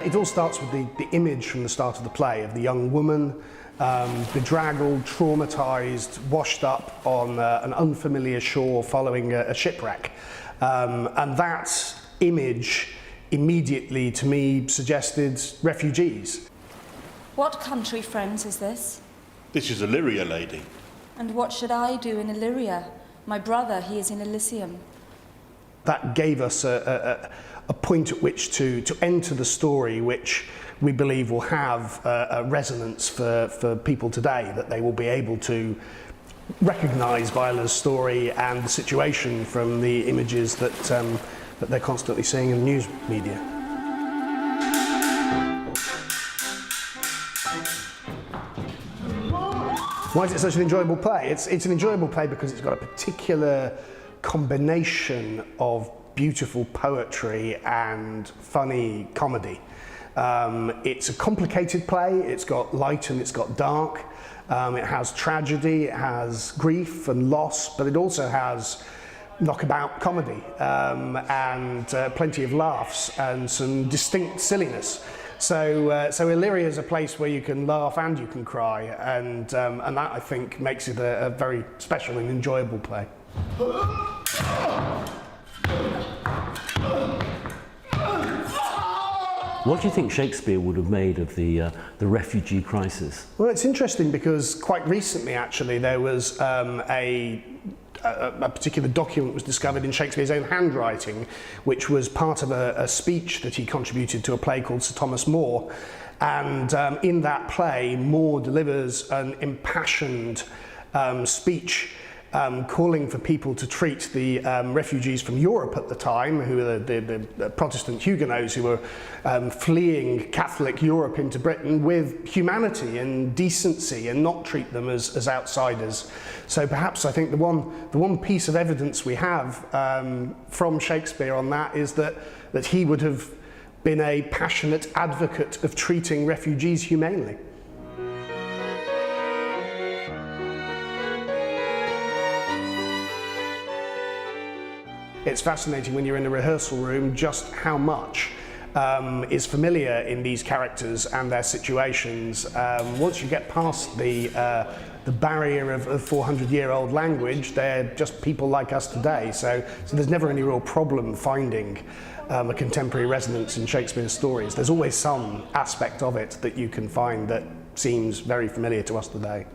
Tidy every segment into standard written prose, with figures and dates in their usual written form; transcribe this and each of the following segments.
It all starts with the image from the start of the play of the young woman, bedraggled, traumatised, washed up on an unfamiliar shore following a shipwreck. And that image immediately, to me, suggested refugees. What country, friends, is this? This is Illyria, lady. And what should I do in Illyria? My brother, he is in Elysium. That gave us a point at which to enter the story, which we believe will have a resonance for people today, that they will be able to recognise Viola's story and the situation from the images that they're constantly seeing in the news media. Why is it such an enjoyable play? It's an enjoyable play because it's got a particular combination of beautiful poetry and funny comedy. It's a complicated play. It's got light and it's got dark. It has tragedy, it has grief and loss, but it also has knockabout comedy and plenty of laughs and some distinct silliness. So Illyria is a place where you can laugh and you can cry, and that, I think, makes it a very special and enjoyable play. What do you think Shakespeare would have made of the refugee crisis? Well, it's interesting because quite recently, actually, there was a particular document was discovered in Shakespeare's own handwriting, which was part of a speech that he contributed to a play called Sir Thomas More. And in that play, More delivers an impassioned speech calling for people to treat the refugees from Europe at the time, who were the Protestant Huguenots who were fleeing Catholic Europe into Britain, with humanity and decency, and not treat them as outsiders. So perhaps I think the one piece of evidence we have from Shakespeare on that is that he would have been a passionate advocate of treating refugees humanely. It's fascinating when you're in a rehearsal room just how much is familiar in these characters and their situations. Once you get past the barrier of 400-year-old language, they're just people like us today. So there's never any real problem finding a contemporary resonance in Shakespeare's stories. There's always some aspect of it that you can find that seems very familiar to us today.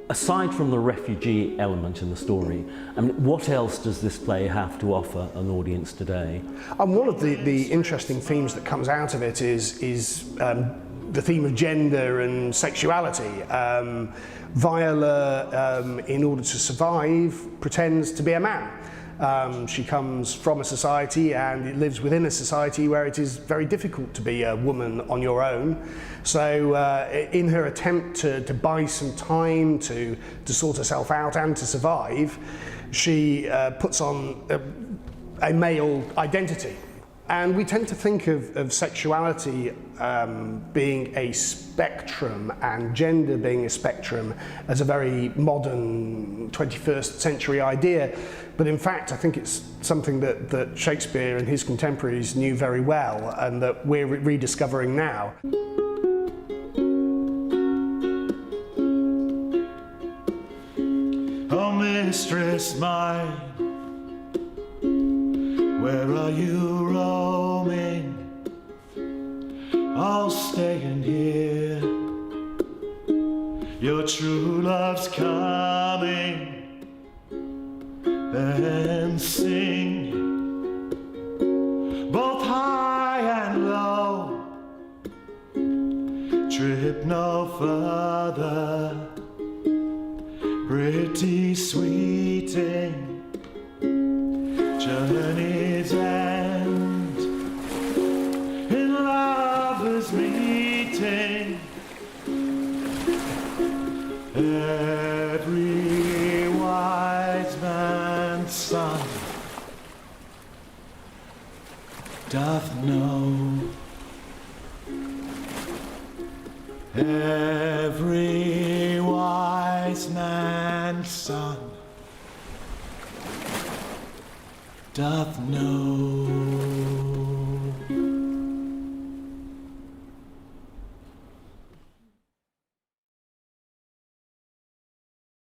Aside from the refugee element in the story, I mean, what else does this play have to offer an audience today? And one of the interesting themes that comes out of it is the theme of gender and sexuality. Viola, in order to survive, pretends to be a man. She comes from a society and lives within a society where it is very difficult to be a woman on your own. So in her attempt to buy some time to sort herself out and to survive, she puts on a male identity. And we tend to think of sexuality being a spectrum and gender being a spectrum as a very modern 21st century idea. But in fact, I think it's something that Shakespeare and his contemporaries knew very well and that we're rediscovering now. Oh, mistress mine, where are you roaming? I'll stay in here. Your true love's coming. Then sing, both high and low. Trip no further. Pretty sweeting. Journey's end in lovers meeting. Every wise man's son doth know. Every wise man's son doth know.